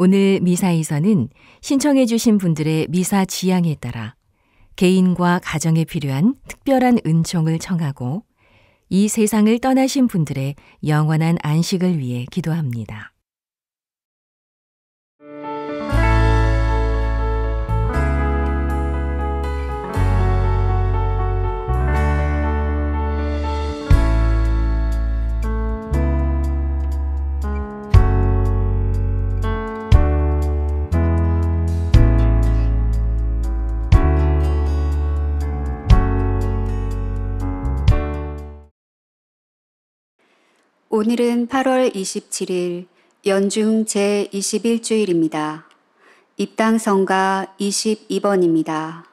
오늘 미사에서는 신청해 주신 분들의 미사 지향에 따라 개인과 가정에 필요한 특별한 은총을 청하고 이 세상을 떠나신 분들의 영원한 안식을 위해 기도합니다. 오늘은 8월 27일 연중 제21주일입니다. 입당 성가 22번입니다.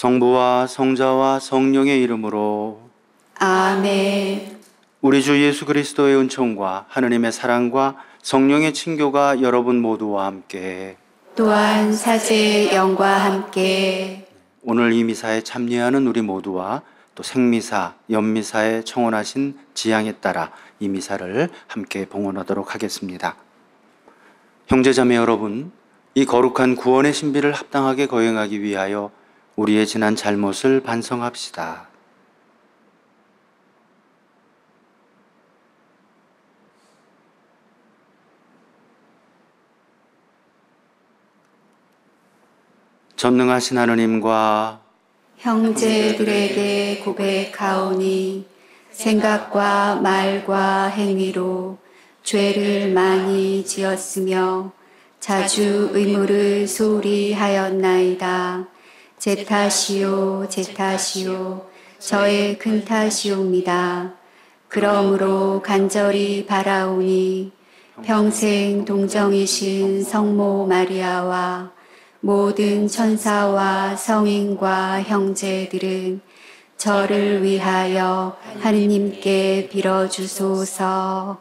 성부와 성자와 성령의 이름으로 아멘. 우리 주 예수 그리스도의 은총과 하느님의 사랑과 성령의 친교가 여러분 모두와 함께 또한 사제의 영과 함께 오늘 이 미사에 참여하는 우리 모두와 또 생미사, 연미사에 청원하신 지향에 따라 이 미사를 함께 봉헌하도록 하겠습니다. 형제자매 여러분, 이 거룩한 구원의 신비를 합당하게 거행하기 위하여 우리의 지난 잘못을 반성합시다. 전능하신 하느님과 형제들에게 고백하오니 생각과 말과 행위로 죄를 많이 지었으며 자주 의무를 소홀히 하였나이다. 제 탓이요, 제 탓이요, 저의 큰 탓이옵니다. 그러므로 간절히 바라오니 평생 동정이신 성모 마리아와 모든 천사와 성인과 형제들은 저를 위하여 하느님께 빌어주소서.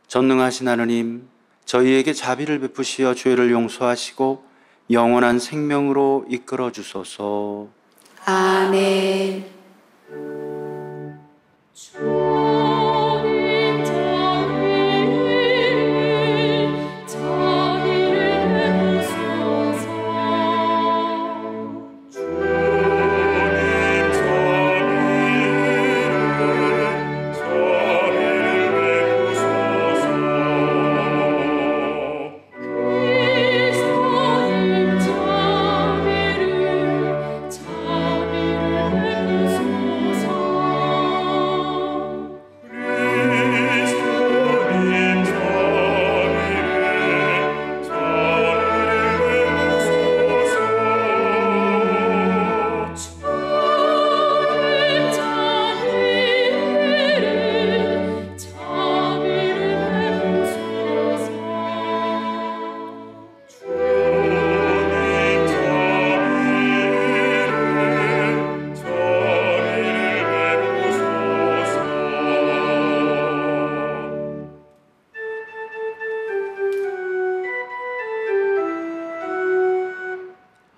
전능하신 하느님, 저희에게 자비를 베푸시어 죄를 용서하시고 영원한 생명으로 이끌어 주소서. 아멘.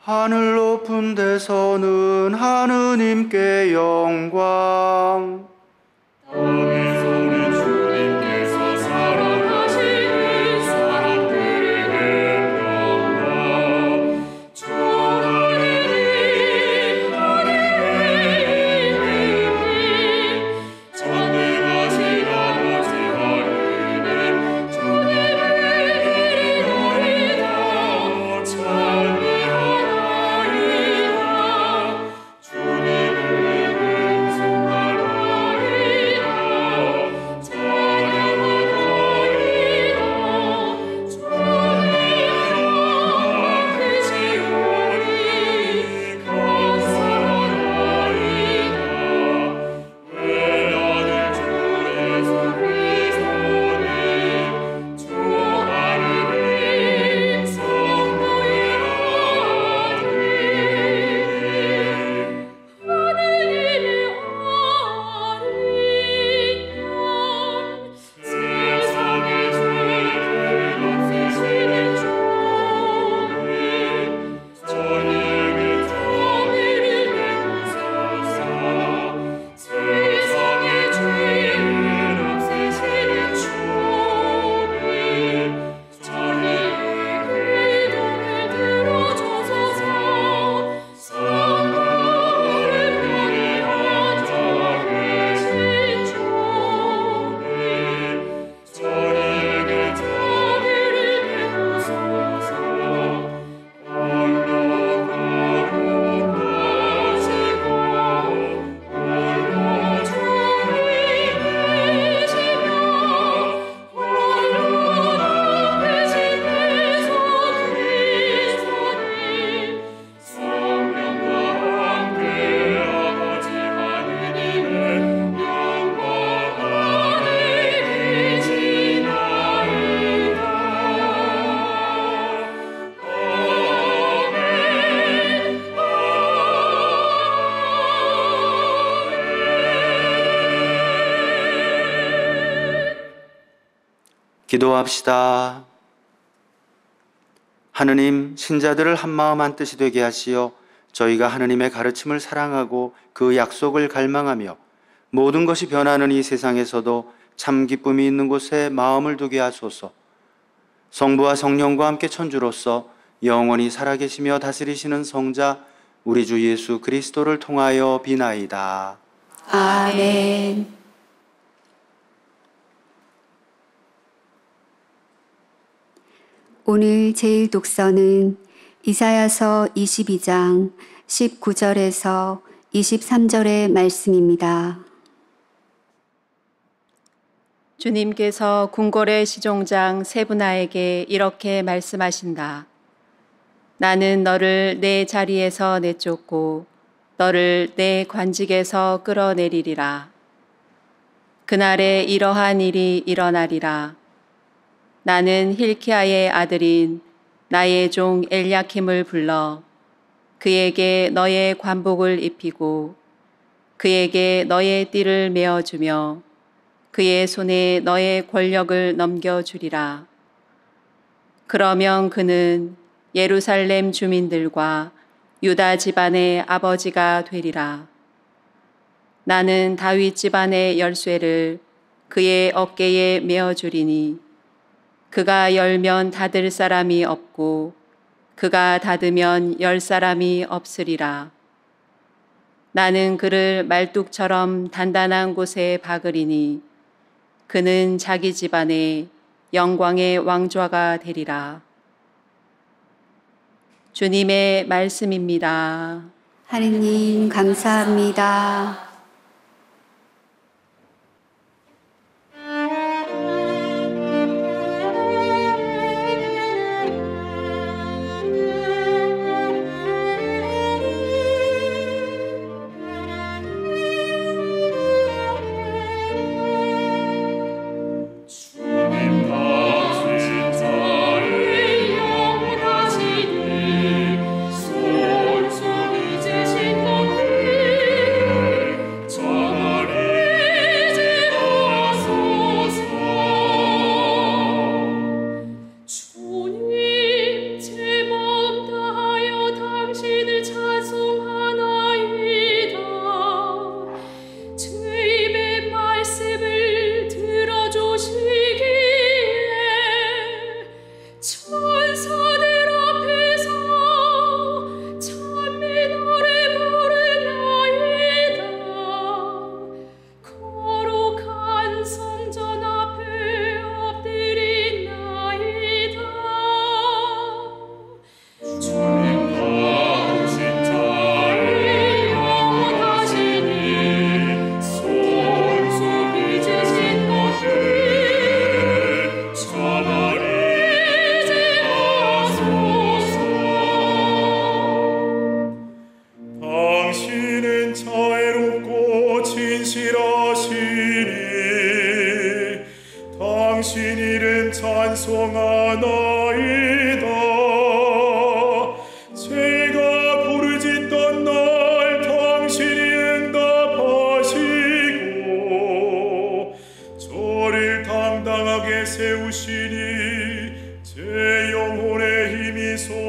하늘 높은 데서는 하느님께 영광. 땅에서는 주님께서 사랑하시는 사람들에게 평강. 주 하느님 하느님 전능하신 아버지 하느님 주님을 기리노리다. 찬미하나이다. 주님을 찬양하나이다. 주님은 크시오니 감사하나이다. 외아들 주 예수 그리스도님 주 하느님 성부의 아들 하느님의 어린 양 세상의 죄를 없애시는 주님 저희에게 정의를 베푸소서. 세상의 죄를 없애시는 주님 저희의 기도를 들어주소서. 성부를 편히 앉아 계신 주님 저희에게 자비를 베푸소서. 홀로 거룩하시고 홀로 주님 계시며 홀로 높으신 예수 그리스도님 성령과 함께 아버지 하느님의 영광하늘 계시나이다. 기도합시다. 하느님, 신자들을 한마음 한뜻이 되게 하시어 저희가 하느님의 가르침을 사랑하고 그 약속을 갈망하며 모든 것이 변하는 이 세상에서도 참 기쁨이 있는 곳에 마음을 두게 하소서. 성부와 성령과 함께 천주로서 영원히 살아계시며 다스리시는 성자 우리 주 예수 그리스도를 통하여 비나이다. 아멘. 오늘 제일 독서는 이사야서 22장 19절에서 23절의 말씀입니다. 주님께서 궁궐의 시종장 세브나에게 이렇게 말씀하신다. 나는 너를 내 자리에서 내쫓고 너를 내 관직에서 끌어내리리라. 그날에 이러한 일이 일어나리라. 나는 힐키야의 아들인 나의 종 엘야킴을 불러 그에게 너의 관복을 입히고 그에게 너의 띠를 메어주며 그의 손에 너의 권력을 넘겨주리라. 그러면 그는 예루살렘 주민들과 유다 집안의 아버지가 되리라. 나는 다윗 집안의 열쇠를 그의 어깨에 메어주리니 그가 열면 닫을 사람이 없고 그가 닫으면 열 사람이 없으리라. 나는 그를 말뚝처럼 단단한 곳에 박으리니 그는 자기 집안에 영광의 왕좌가 되리라. 주님의 말씀입니다. 하느님 감사합니다. 주님 같은 자의 영원하시니 손수 빚으신 것들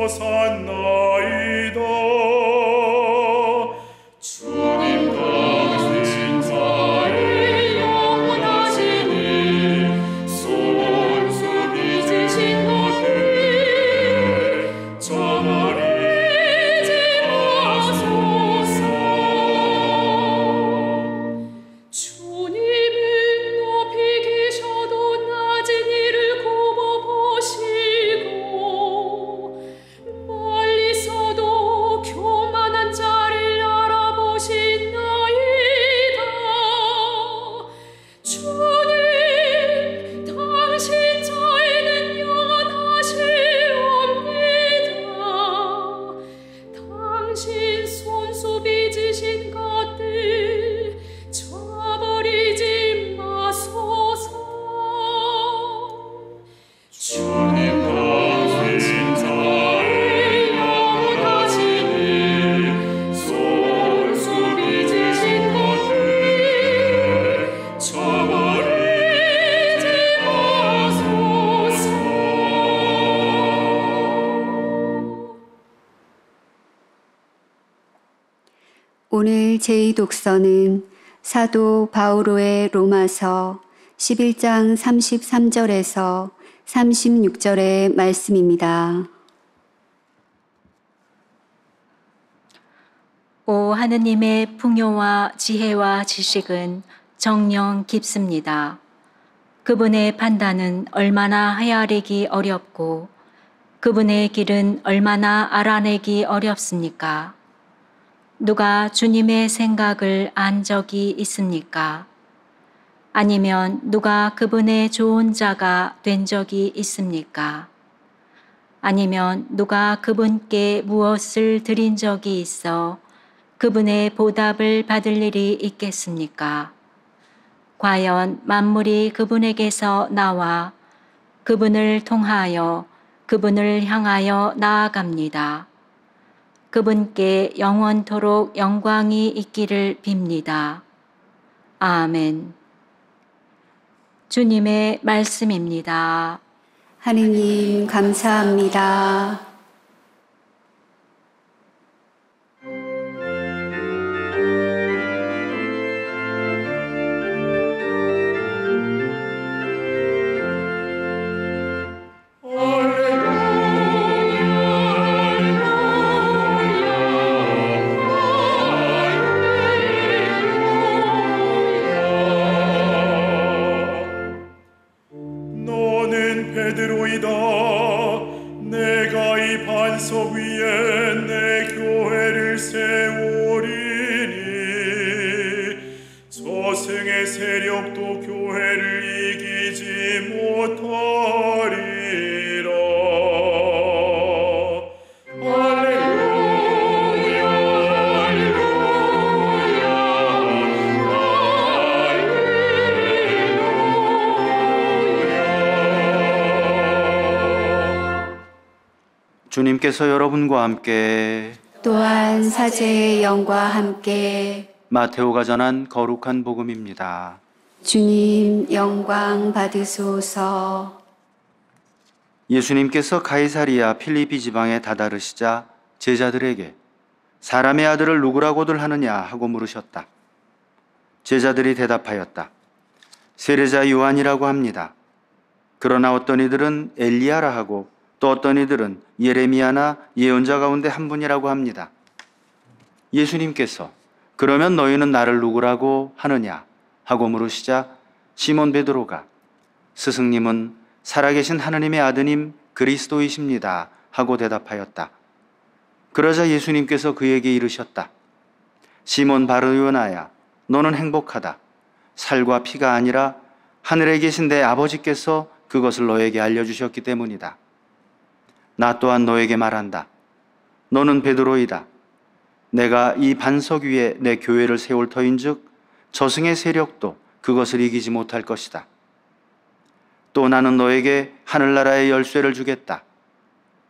솟았나이다. 주님 당신 자의 영원하시니 손수 빚으신 것들 저버리지 마소서. 주님은 높이 계셔도 낮은 이를 굽어보시고 멀리서도 교만한 자를 알아보시나이다. 주님, 당신 자에는 영원하시옵니다. 당신 손수 빚으신 것들 저버리지 마소서. 주님 당신 자의 영원하시니 손수 빚으신 것들 저버리지 마소서. 오늘 제2독서는 사도 바오로의 로마서 11장 33절에서 36절의 말씀입니다. 오 하느님의 풍요와 지혜와 지식은 정녕 깊습니다. 그분의 판단은 얼마나 헤아리기 어렵고 그분의 길은 얼마나 알아내기 어렵습니까? 누가 주님의 생각을 안 적이 있습니까? 아니면 누가 그분의 좋은 자가 된 적이 있습니까? 아니면 누가 그분께 무엇을 드린 적이 있어 그분의 보답을 받을 일이 있겠습니까? 과연 만물이 그분에게서 나와 그분을 통하여 그분을 향하여 나아갑니다. 그분께 영원토록 영광이 있기를 빕니다. 아멘. 주님의 말씀입니다. 하느님 감사합니다. 너는 베드로이다. 내가 이 반석 위에 내 교회를 세우리니 저승의 세력도 교회를 이기지 못하리라. 할렐루야, 주님께서 여러분과 함께 또한 사제의 영과 함께 마테오가 전한 거룩한 복음입니다. 주님 영광 받으소서. 예수님께서 가이사리아 필리피 지방에 다다르시자 제자들에게 사람의 아들을 누구라고들 하느냐 하고 물으셨다. 제자들이 대답하였다. 세례자 요한이라고 합니다. 그러나 어떤 이들은 엘리야라 하고 또 어떤 이들은 예레미야나 예언자 가운데 한 분이라고 합니다. 예수님께서 그러면 너희는 나를 누구라고 하느냐 하고 물으시자 시몬 베드로가 스승님은 살아계신 하느님의 아드님 그리스도이십니다 하고 대답하였다. 그러자 예수님께서 그에게 이르셨다. 시몬 바르요나야, 너는 행복하다. 살과 피가 아니라 하늘에 계신 내 아버지께서 그것을 너에게 알려주셨기 때문이다. 나 또한 너에게 말한다. 너는 베드로이다. 내가 이 반석 위에 내 교회를 세울 터인즉 저승의 세력도 그것을 이기지 못할 것이다. 또 나는 너에게 하늘나라의 열쇠를 주겠다.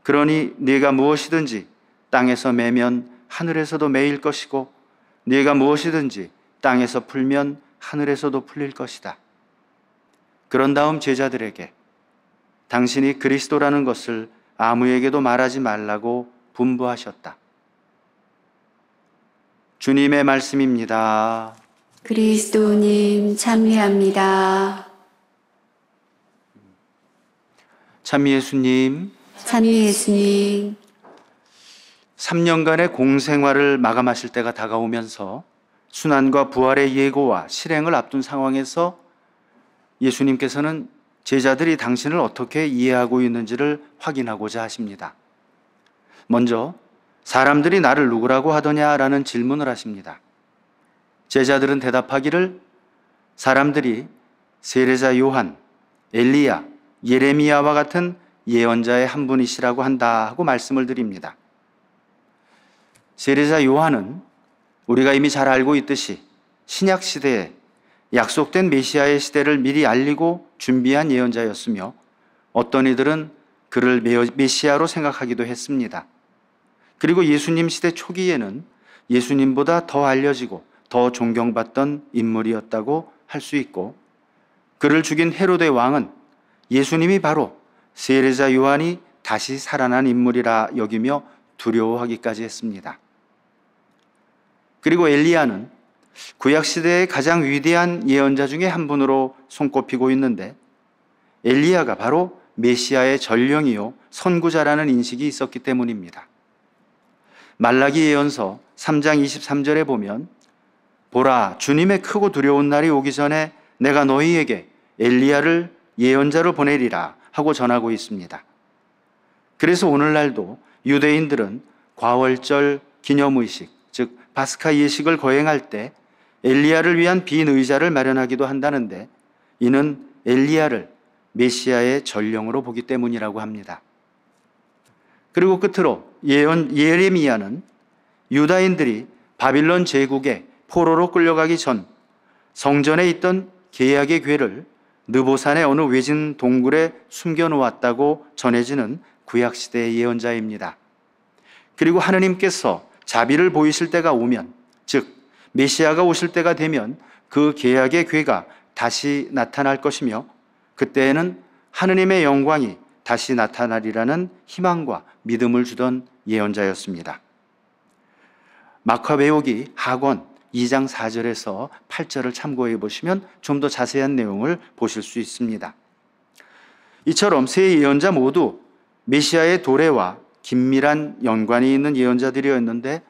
그러니 네가 무엇이든지 땅에서 매면 하늘에서도 매일 것이고 네가 무엇이든지 땅에서 풀면 하늘에서도 풀릴 것이다. 그런 다음 제자들에게 당신이 그리스도라는 것을 아무에게도 말하지 말라고 분부하셨다. 주님의 말씀입니다. 그리스도님 찬미합니다. 찬미 예수님, 찬미 예수님, 3년간의 공생활을 마감하실 때가 다가오면서 순환과 부활의 예고와 실행을 앞둔 상황에서 예수님께서는 제자들이 당신을 어떻게 이해하고 있는지를 확인하고자 하십니다. 먼저 사람들이 나를 누구라고 하더냐라는 질문을 하십니다. 제자들은 대답하기를 사람들이 세례자 요한, 엘리야, 예레미야와 같은 예언자의 한 분이시라고 한다 하고 말씀을 드립니다. 세례자 요한은 우리가 이미 잘 알고 있듯이 신약 시대에 약속된 메시아의 시대를 미리 알리고 준비한 예언자였으며 어떤 이들은 그를 메시아로 생각하기도 했습니다. 그리고 예수님 시대 초기에는 예수님보다 더 알려지고 더 존경받던 인물이었다고 할 수 있고, 그를 죽인 헤로데 왕은 예수님이 바로 세례자 요한이 다시 살아난 인물이라 여기며 두려워하기까지 했습니다. 그리고 엘리야는 구약시대의 가장 위대한 예언자 중에 한 분으로 손꼽히고 있는데, 엘리야가 바로 메시아의 전령이요 선구자라는 인식이 있었기 때문입니다. 말라기 예언서 3장 23절에 보면 보라, 주님의 크고 두려운 날이 오기 전에 내가 너희에게 엘리야를 예언자로 보내리라 하고 전하고 있습니다. 그래서 오늘날도 유대인들은 과월절 기념의식, 즉 파스카 예식을 거행할 때 엘리야를 위한 빈 의자를 마련하기도 한다는데, 이는 엘리야를 메시아의 전령으로 보기 때문이라고 합니다. 그리고 끝으로 예레미야는 유다인들이 바빌론 제국의 포로로 끌려가기 전 성전에 있던 계약의 궤를 느보산의 어느 외진 동굴에 숨겨놓았다고 전해지는 구약시대의 예언자입니다. 그리고 하느님께서 자비를 보이실 때가 오면, 즉 메시아가 오실 때가 되면 그 계약의 궤가 다시 나타날 것이며 그때에는 하느님의 영광이 다시 나타나리라는 희망과 믿음을 주던 예언자였습니다. 마카베오기 하권 2장 4절에서 8절을 참고해 보시면 좀 더 자세한 내용을 보실 수 있습니다. 이처럼 세 예언자 모두 메시아의 도래와 긴밀한 연관이 있는 예언자들이었는데,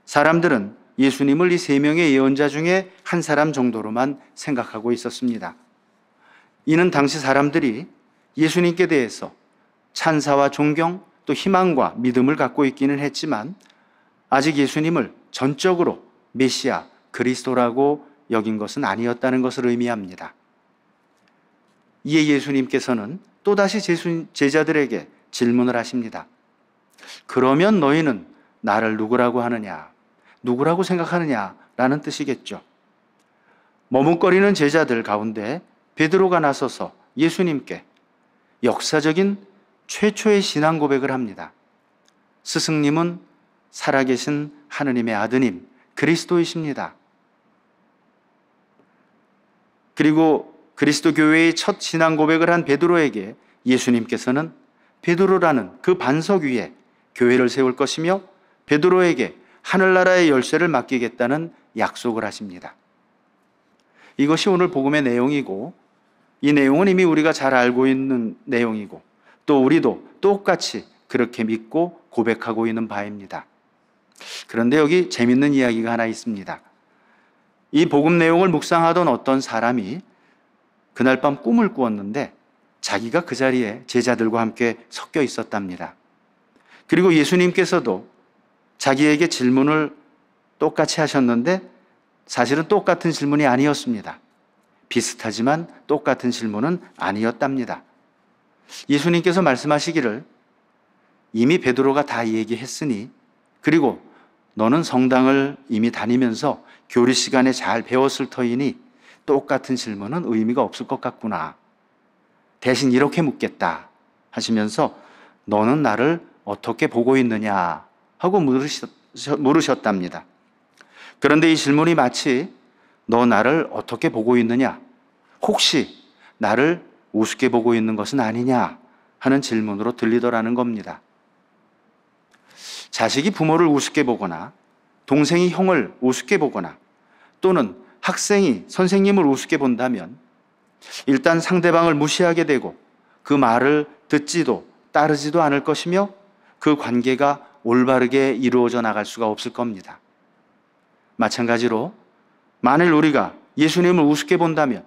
사람들은 예수님을 이 세 명의 예언자 중에 한 사람 정도로만 생각하고 있었습니다. 이는 당시 사람들이 예수님께 대해서 찬사와 존경 또 희망과 믿음을 갖고 있기는 했지만 아직 예수님을 전적으로 메시아, 그리스도라고 여긴 것은 아니었다는 것을 의미합니다. 이에 예수님께서는 또다시 제자들에게 질문을 하십니다. 그러면 너희는 나를 누구라고 하느냐, 누구라고 생각하느냐 라는 뜻이겠죠. 머뭇거리는 제자들 가운데 베드로가 나서서 예수님께 역사적인 최초의 신앙 고백을 합니다. 스승님은 살아계신 하느님의 아드님 그리스도이십니다. 그리고 그리스도 교회의 첫 신앙 고백을 한 베드로에게 예수님께서는 베드로라는 그 반석 위에 교회를 세울 것이며 베드로에게 하늘나라의 열쇠를 맡기겠다는 약속을 하십니다. 이것이 오늘 복음의 내용이고, 이 내용은 이미 우리가 잘 알고 있는 내용이고 또 우리도 똑같이 그렇게 믿고 고백하고 있는 바입니다. 그런데 여기 재밌는 이야기가 하나 있습니다. 이 복음 내용을 묵상하던 어떤 사람이 그날 밤 꿈을 꾸었는데 자기가 그 자리에 제자들과 함께 섞여 있었답니다. 그리고 예수님께서도 자기에게 질문을 똑같이 하셨는데 사실은 똑같은 질문이 아니었습니다. 비슷하지만 똑같은 질문은 아니었답니다. 예수님께서 말씀하시기를 이미 베드로가 다 얘기했으니, 그리고 너는 성당을 이미 다니면서 교리 시간에 잘 배웠을 터이니 똑같은 질문은 의미가 없을 것 같구나. 대신 이렇게 묻겠다 하시면서 너는 나를 어떻게 보고 있느냐 하고 물으셨답니다. 그런데 이 질문이 마치 너 나를 어떻게 보고 있느냐, 혹시 나를 우습게 보고 있는 것은 아니냐 하는 질문으로 들리더라는 겁니다. 자식이 부모를 우습게 보거나 동생이 형을 우습게 보거나 또는 학생이 선생님을 우습게 본다면 일단 상대방을 무시하게 되고 그 말을 듣지도 따르지도 않을 것이며 그 관계가 올바르게 이루어져 나갈 수가 없을 겁니다. 마찬가지로 만일 우리가 예수님을 우습게 본다면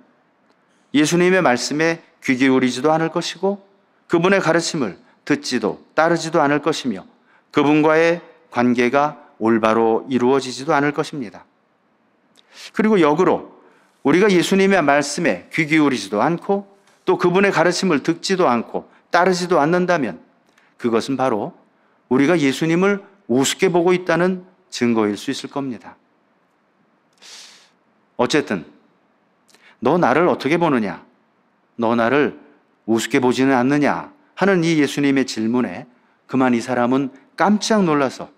예수님의 말씀에 귀 기울이지도 않을 것이고 그분의 가르침을 듣지도 따르지도 않을 것이며 그분과의 관계가 올바로 이루어지지도 않을 것입니다. 그리고 역으로 우리가 예수님의 말씀에 귀 기울이지도 않고 또 그분의 가르침을 듣지도 않고 따르지도 않는다면 그것은 바로 우리가 예수님을 우습게 보고 있다는 증거일 수 있을 겁니다. 어쨌든 너 나를 어떻게 보느냐? 너 나를 우습게 보지는 않느냐? 하는 이 예수님의 질문에 그만 이 사람은 깜짝 놀라서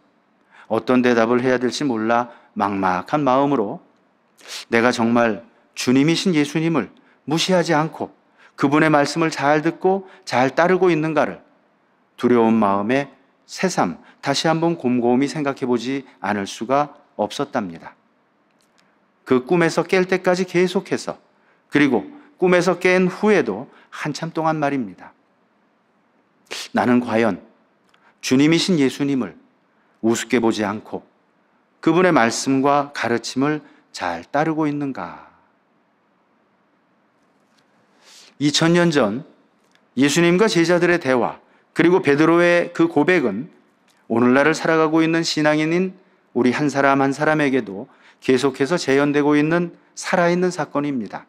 어떤 대답을 해야 될지 몰라 막막한 마음으로 내가 정말 주님이신 예수님을 무시하지 않고 그분의 말씀을 잘 듣고 잘 따르고 있는가를 두려운 마음에 새삼 다시 한번 곰곰이 생각해 보지 않을 수가 없었답니다. 그 꿈에서 깰 때까지 계속해서 그리고 꿈에서 깬 후에도 한참 동안 말입니다. 나는 과연 주님이신 예수님을 우습게 보지 않고 그분의 말씀과 가르침을 잘 따르고 있는가? 2000년 전 예수님과 제자들의 대화 그리고 베드로의 그 고백은 오늘날을 살아가고 있는 신앙인인 우리 한 사람 한 사람에게도 계속해서 재현되고 있는 살아있는 사건입니다.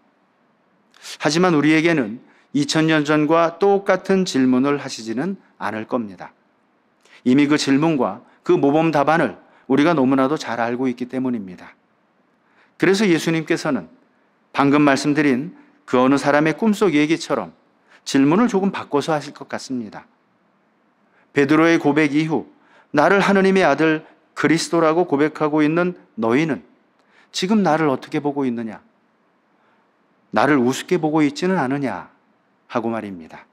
하지만 우리에게는 2000년 전과 똑같은 질문을 하시지는 않을 겁니다. 이미 그 질문과 그 모범 답안을 우리가 너무나도 잘 알고 있기 때문입니다. 그래서 예수님께서는 방금 말씀드린 그 어느 사람의 꿈속 얘기처럼 질문을 조금 바꿔서 하실 것 같습니다. 베드로의 고백 이후 나를 하느님의 아들 그리스도라고 고백하고 있는 너희는 지금 나를 어떻게 보고 있느냐? 나를 우습게 보고 있지는 않으냐? 하고 말입니다.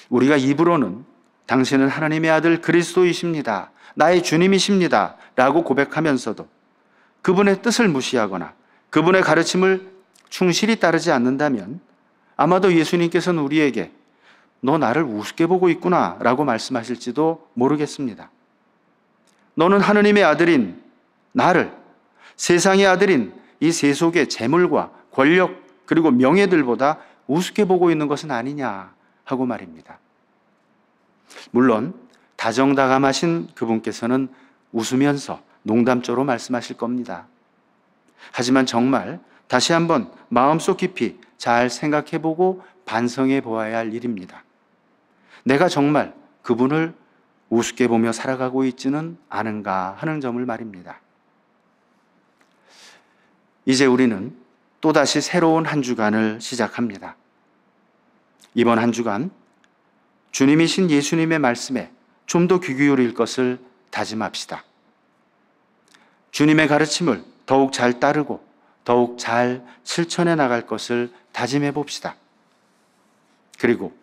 우리가 입으로는 당신은 하나님의 아들 그리스도이십니다. 나의 주님이십니다. 라고 고백하면서도 그분의 뜻을 무시하거나 그분의 가르침을 충실히 따르지 않는다면 아마도 예수님께서는 우리에게 너 나를 우습게 보고 있구나 라고 말씀하실지도 모르겠습니다. 너는 하느님의 아들인 나를 세상의 아들인 이 세속의 재물과 권력 그리고 명예들보다 우습게 보고 있는 것은 아니냐 하고 말입니다. 물론 다정다감하신 그분께서는 웃으면서 농담조로 말씀하실 겁니다. 하지만 정말 다시 한번 마음속 깊이 잘 생각해보고 반성해 보아야 할 일입니다. 내가 정말 그분을 우습게 보며 살아가고 있지는 않은가 하는 점을 말입니다. 이제 우리는 또다시 새로운 한 주간을 시작합니다. 이번 한 주간 주님이신 예수님의 말씀에 좀 더 귀 기울일 것을 다짐합시다. 주님의 가르침을 더욱 잘 따르고 더욱 잘 실천해 나갈 것을 다짐해 봅시다. 그리고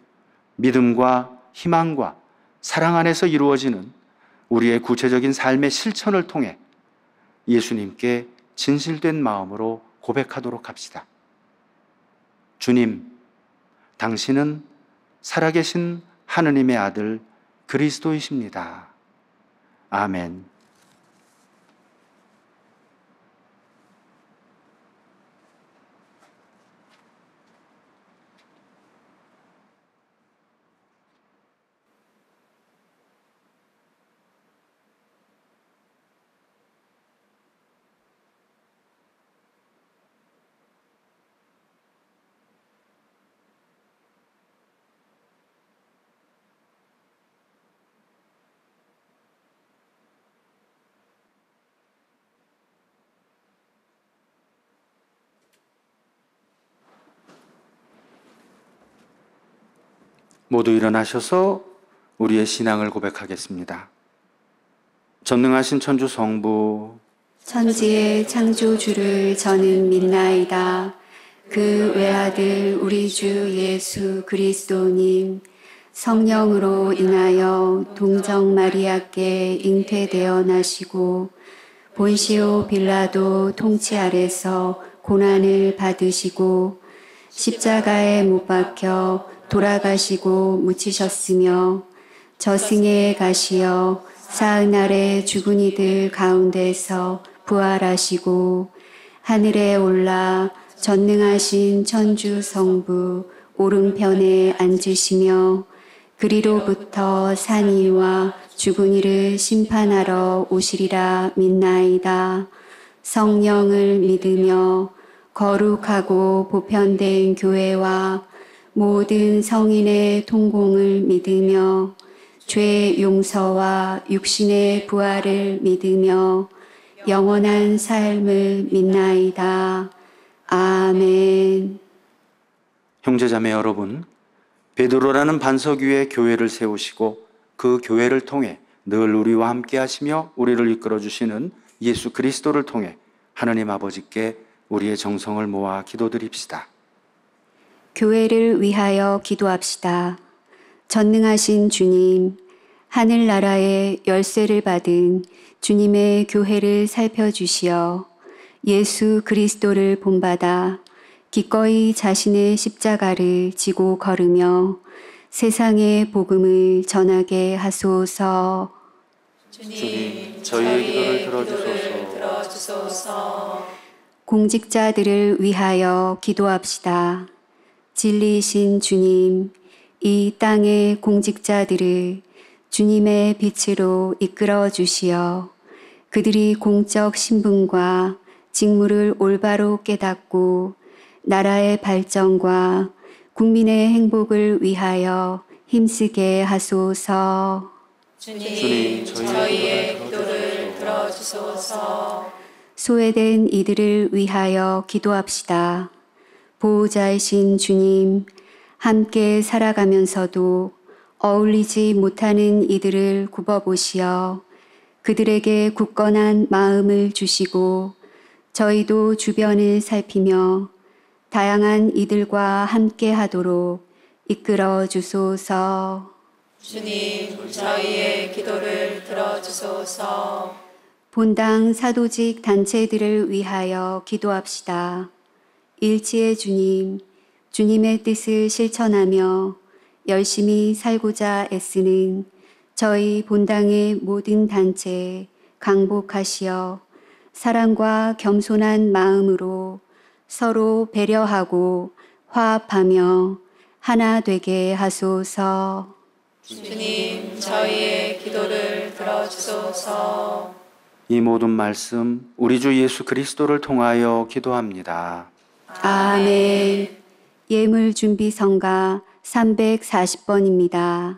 믿음과 희망과 사랑 안에서 이루어지는 우리의 구체적인 삶의 실천을 통해 예수님께 진실된 마음으로 고백하도록 합시다. 주님, 당신은 살아계신 하느님의 아들 그리스도이십니다. 아멘. 모두 일어나셔서 우리의 신앙을 고백하겠습니다. 전능하신 천주 성부, 천지의 창조주를 저는 믿나이다. 그 외아들 우리 주 예수 그리스도님, 성령으로 인하여 동정 마리아께 잉태되어 나시고 본시오 빌라도 통치 아래서 고난을 받으시고 십자가에 못 박혀 돌아가시고 묻히셨으며 저승에 가시어 사흘날에 죽은 이들 가운데서 부활하시고 하늘에 올라 전능하신 천주 성부 오른편에 앉으시며 그리로부터 산 이와 죽은 이를 심판하러 오시리라 믿나이다. 성령을 믿으며 거룩하고 보편된 교회와 모든 성인의 통공을 믿으며 죄 용서와 육신의 부활을 믿으며 영원한 삶을 믿나이다. 아멘. 형제자매 여러분, 베드로라는 반석 위에 교회를 세우시고 그 교회를 통해 늘 우리와 함께 하시며 우리를 이끌어 주시는 예수 그리스도를 통해 하나님 아버지께 우리의 정성을 모아 기도드립시다. 교회를 위하여 기도합시다. 전능하신 주님, 하늘나라의 열쇠를 받은 주님의 교회를 살펴주시어 예수 그리스도를 본받아 기꺼이 자신의 십자가를 지고 걸으며 세상의 복음을 전하게 하소서. 주님, 저희의 기도를 들어주소서. 공직자들을 위하여 기도합시다. 진리이신 주님, 이 땅의 공직자들을 주님의 빛으로 이끌어 주시어 그들이 공적 신분과 직무를 올바로 깨닫고 나라의 발전과 국민의 행복을 위하여 힘쓰게 하소서. 주님, 저희의 기도를 들어주소서. 소외된 이들을 위하여 기도합시다. 보호자이신 주님, 함께 살아가면서도 어울리지 못하는 이들을 굽어보시어 그들에게 굳건한 마음을 주시고 저희도 주변을 살피며 다양한 이들과 함께 하도록 이끌어 주소서. 주님, 저희의 기도를 들어주소서. 본당 사도직 단체들을 위하여 기도합시다. 일치의 주님, 주님의 뜻을 실천하며 열심히 살고자 애쓰는 저희 본당의 모든 단체에 강복하시어 사랑과 겸손한 마음으로 서로 배려하고 화합하며 하나 되게 하소서. 주님, 저희의 기도를 들어주소서. 이 모든 말씀 우리 주 예수 그리스도를 통하여 기도합니다. 아멘. 예물 준비 성가 340번입니다.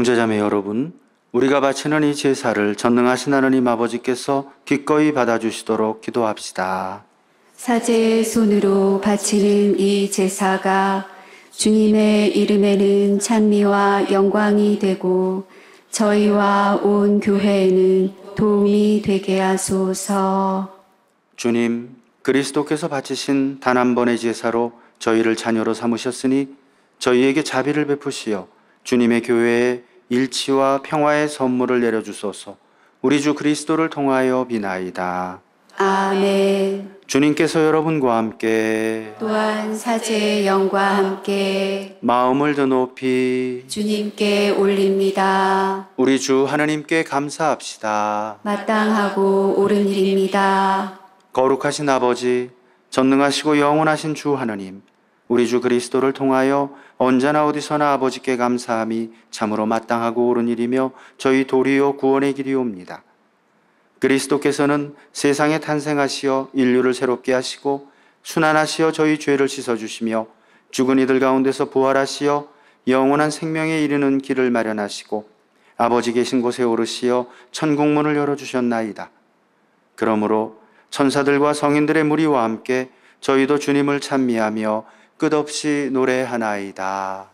형제자매 여러분, 우리가 바치는 이 제사를 전능하신 하나님 아버지께서 기꺼이 받아주시도록 기도합시다. 사제의 손으로 바치는 이 제사가 주님의 이름에는 찬미와 영광이 되고 저희와 온 교회에는 도움이 되게 하소서. 주님, 그리스도께서 바치신 단 한 번의 제사로 저희를 자녀로 삼으셨으니 저희에게 자비를 베푸시어 주님의 교회에 일치와 평화의 선물을 내려주소서. 우리 주 그리스도를 통하여 비나이다. 아멘. 주님께서 여러분과 함께 또한 사제의 영과 함께 마음을 더 높이 주님께 올립니다. 우리 주 하나님께 감사합시다. 마땅하고 옳은 일입니다. 거룩하신 아버지, 전능하시고 영원하신 주 하나님, 우리 주 그리스도를 통하여 언제나 어디서나 아버지께 감사함이 참으로 마땅하고 옳은 일이며 저희 도리요 구원의 길이옵니다. 그리스도께서는 세상에 탄생하시어 인류를 새롭게 하시고 순환하시어 저희 죄를 씻어주시며 죽은 이들 가운데서 부활하시어 영원한 생명에 이르는 길을 마련하시고 아버지 계신 곳에 오르시어 천국문을 열어주셨나이다. 그러므로 천사들과 성인들의 무리와 함께 저희도 주님을 찬미하며 끝없이 노래하나이다.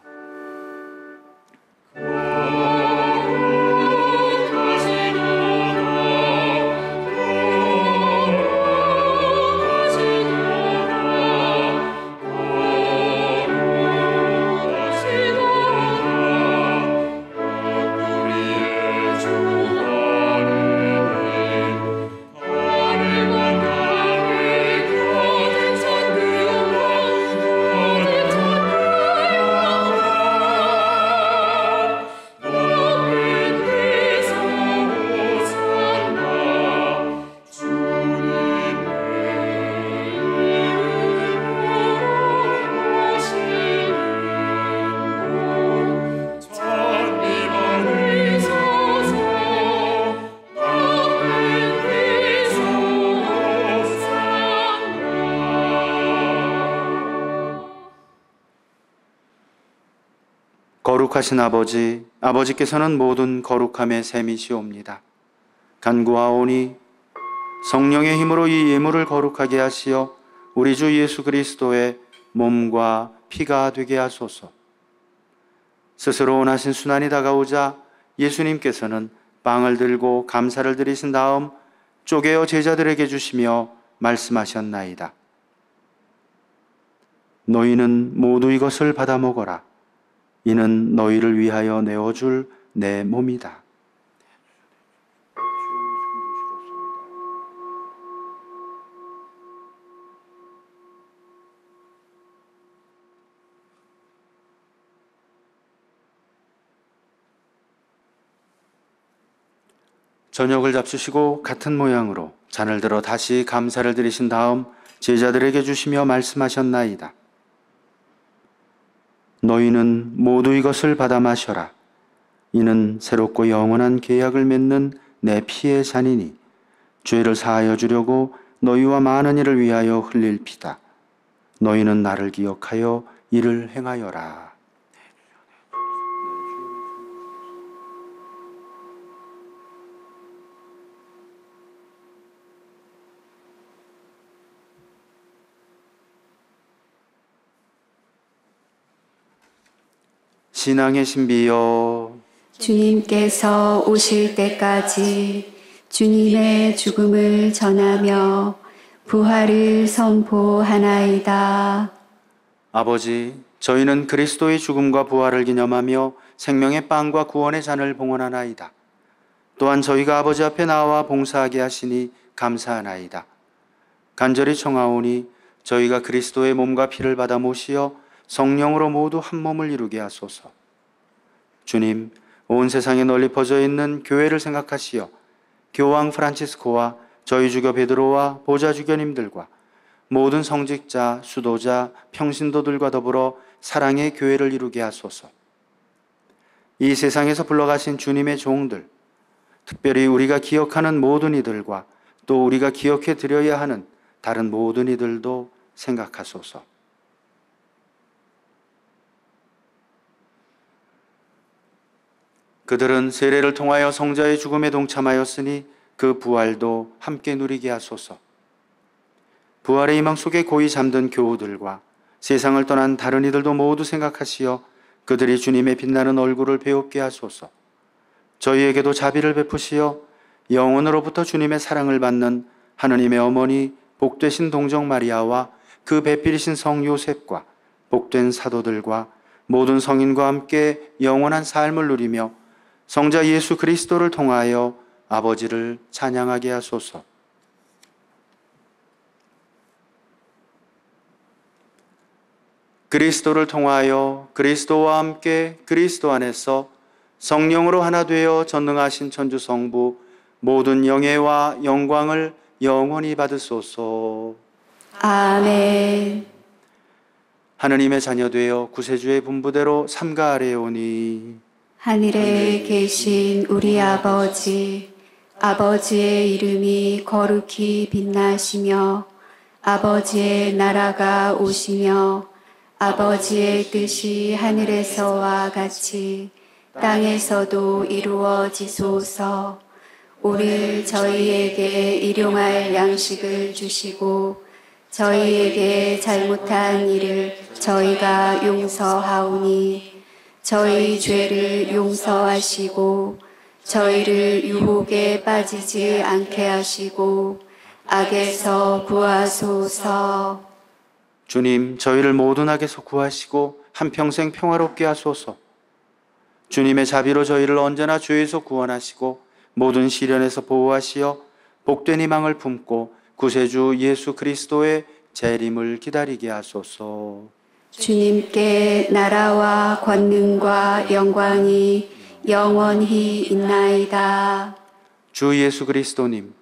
거룩하신 아버지, 아버지께서는 모든 거룩함의 셈이시옵니다. 간구하오니 성령의 힘으로 이 예물을 거룩하게 하시어 우리 주 예수 그리스도의 몸과 피가 되게 하소서. 스스로 원하신 순환이 다가오자 예수님께서는 빵을 들고 감사를 드리신 다음 쪼개어 제자들에게 주시며 말씀하셨나이다. 너희는 모두 이것을 받아 먹어라. 이는 너희를 위하여 내어줄 내 몸이다. 저녁을 잡수시고 같은 모양으로 잔을 들어 다시 감사를 드리신 다음 제자들에게 주시며 말씀하셨나이다. 너희는 모두 이것을 받아 마셔라. 이는 새롭고 영원한 계약을 맺는 내 피의 잔이니 죄를 사하여 주려고 너희와 많은 이를 위하여 흘릴 피다. 너희는 나를 기억하여 이를 행하여라. 신앙의 신비여, 주님께서 오실 때까지 주님의 죽음을 전하며 부활을 선포하나이다. 아버지, 저희는 그리스도의 죽음과 부활을 기념하며 생명의 빵과 구원의 잔을 봉헌하나이다. 또한 저희가 아버지 앞에 나와 봉사하게 하시니 감사하나이다. 간절히 청하오니 저희가 그리스도의 몸과 피를 받아 모시어 성령으로 모두 한 몸을 이루게 하소서. 주님, 온 세상에 널리 퍼져 있는 교회를 생각하시어 교황 프란치스코와 저희 주교 베드로와 보좌 주교님들과 모든 성직자, 수도자, 평신도들과 더불어 사랑의 교회를 이루게 하소서. 이 세상에서 불러가신 주님의 종들, 특별히 우리가 기억하는 모든 이들과 또 우리가 기억해 드려야 하는 다른 모든 이들도 생각하소서. 그들은 세례를 통하여 성자의 죽음에 동참하였으니 그 부활도 함께 누리게 하소서. 부활의 희망 속에 고이 잠든 교우들과 세상을 떠난 다른 이들도 모두 생각하시어 그들이 주님의 빛나는 얼굴을 배웁게 하소서. 저희에게도 자비를 베푸시어 영원으로부터 주님의 사랑을 받는 하느님의 어머니 복되신 동정 마리아와 그 배필이신 성 요셉과 복된 사도들과 모든 성인과 함께 영원한 삶을 누리며 성자 예수 그리스도를 통하여 아버지를 찬양하게 하소서. 그리스도를 통하여 그리스도와 함께 그리스도 안에서 성령으로 하나 되어 전능하신 천주 성부 모든 영예와 영광을 영원히 받으소서. 아멘. 하느님의 자녀 되어 구세주의 분부대로 삼가 아뢰오니 하늘에 계신 우리 아버지, 아버지의 이름이 거룩히 빛나시며 아버지의 나라가 오시며 아버지의 뜻이 하늘에서와 같이 땅에서도 이루어지소서. 오늘 저희에게 일용할 양식을 주시고 저희에게 잘못한 일을 저희가 용서하오니 저희 죄를 용서하시고 저희를 유혹에 빠지지 않게 하시고 악에서 구하소서. 주님, 저희를 모든 악에서 구하시고 한평생 평화롭게 하소서. 주님의 자비로 저희를 언제나 죄에서 구원하시고 모든 시련에서 보호하시어 복된 희망을 품고 구세주 예수 그리스도의 재림을 기다리게 하소서. 주님께 나라와 권능과 영광이 영원히 있나이다. 주 예수 그리스도님,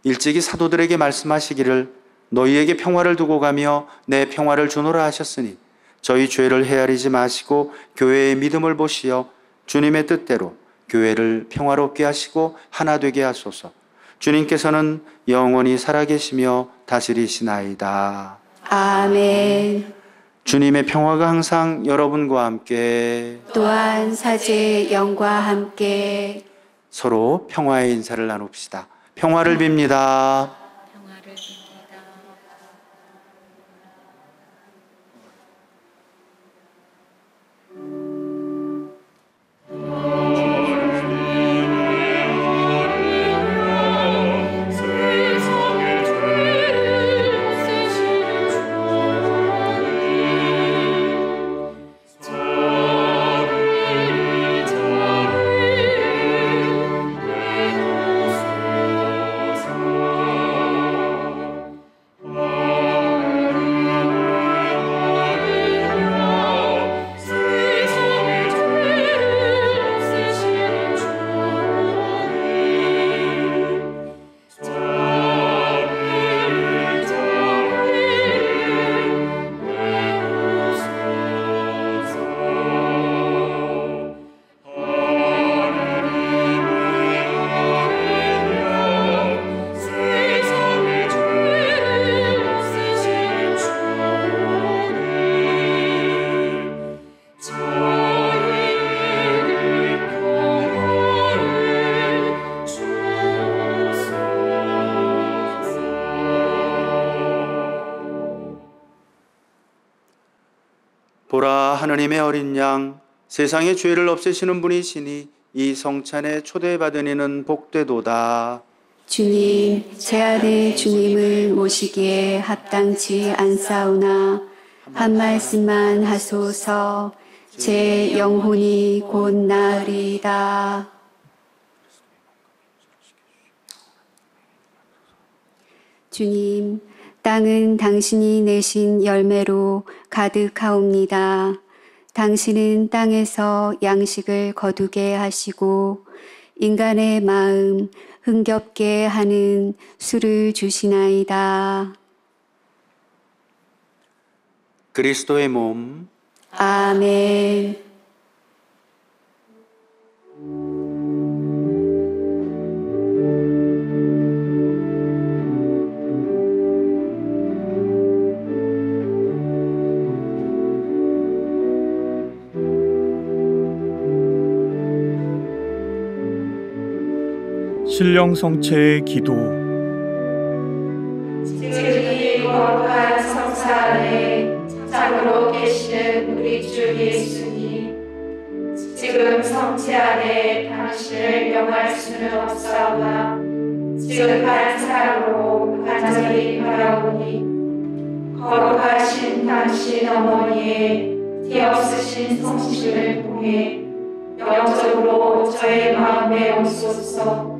일찍이 사도들에게 말씀하시기를 너희에게 평화를 두고 가며 내 평화를 주노라 하셨으니 저희 죄를 헤아리지 마시고 교회의 믿음을 보시어 주님의 뜻대로 교회를 평화롭게 하시고 하나 되게 하소서. 주님께서는 영원히 살아계시며 다스리시나이다. 아멘. 주님의 평화가 항상 여러분과 함께 또한 사제의 영과 함께 서로 평화의 인사를 나눕시다. 평화를 빕니다. 보라, 하느님의 어린 양, 세상의 죄를 없애시는 분이시니 이 성찬에 초대받은 이는 복되도다. 주님, 제 안에 주님을 모시기에 합당치 않사오나 한 말씀만 하소서. 제 영혼이 곧 나으리이다. 주님, 땅은 당신이 내신 열매로 가득하옵니다. 당신은 땅에서 양식을 거두게 하시고 인간의 마음 흥겹게 하는 술을 주시나이다. 그리스도의 몸, 아멘. 신령 성체의 기도. 지극히 거룩한 성사 안에 참으로 계시는 우리 주 예수님, 지금 성체 안에 당신을 영할 수는 없사오나 지극한 사랑으로 간절히 바라오니 거룩하신 당신 어머니의 뒤없으신 성심을 통해 영적으로 저의 마음에 오소서.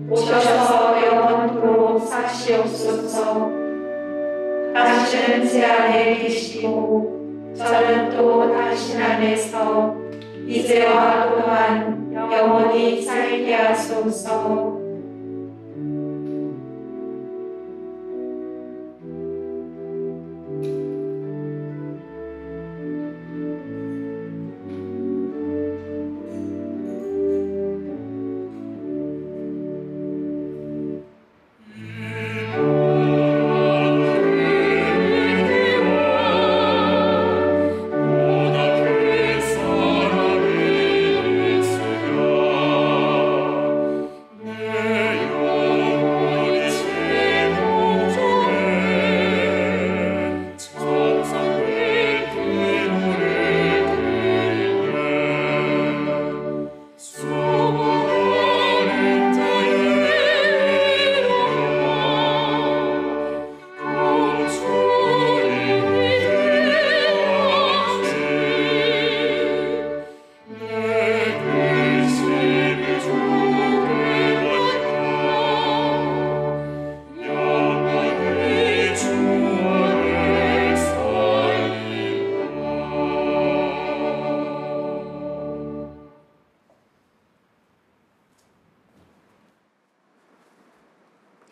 오셔서 영원토록 사시옵소서. 당신은 제 안에 계시고 저는 또 당신 안에서 이제와 또한 영원히 살게 하소서.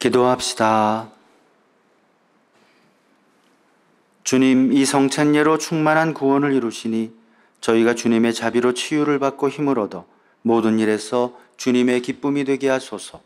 기도합시다. 주님, 이 성찬예로 충만한 구원을 이루시니 저희가 주님의 자비로 치유를 받고 힘을 얻어 모든 일에서 주님의 기쁨이 되게 하소서.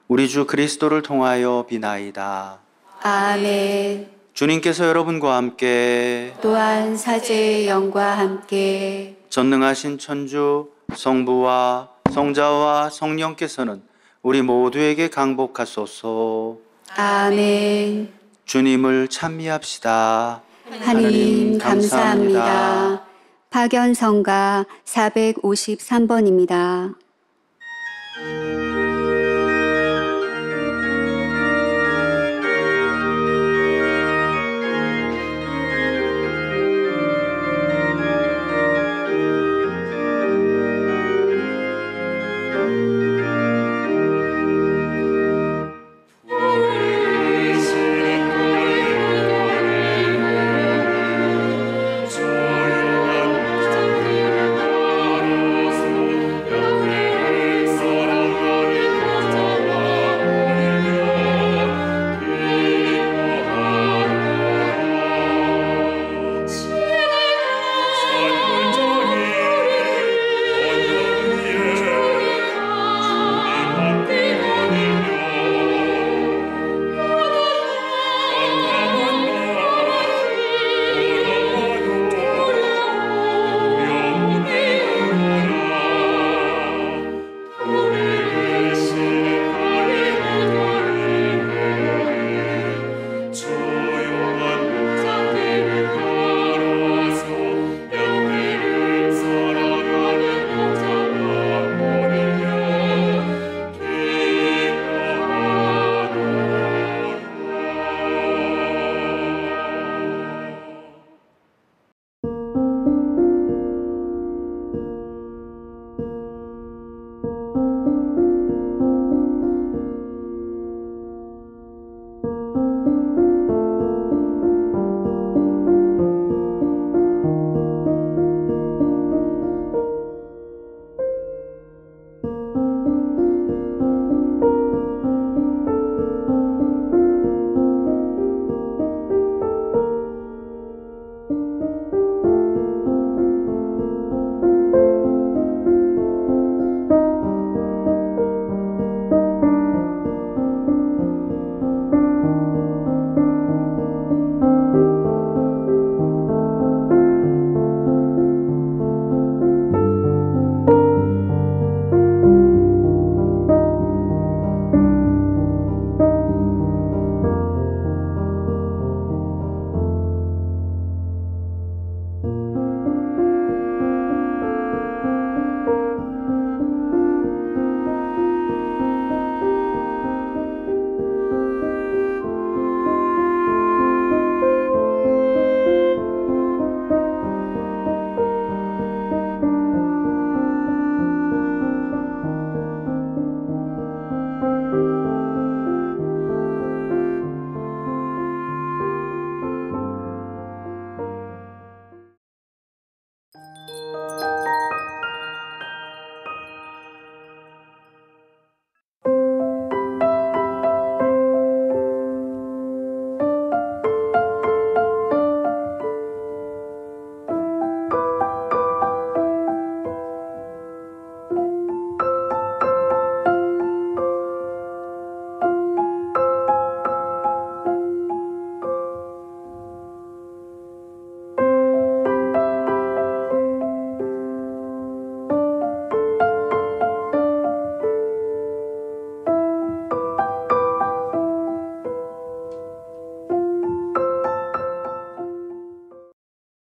우리 주 그리스도를 통하여 비나이다. 아멘. 주님께서 여러분과 함께 또한 사제의 영과 함께 전능하신 천주 성부와 성자와 성령께서는 우리 모두에게 강복하소서. 아멘. 주님을 찬미합시다. 하느님 감사합니다. 파견성가 453번입니다.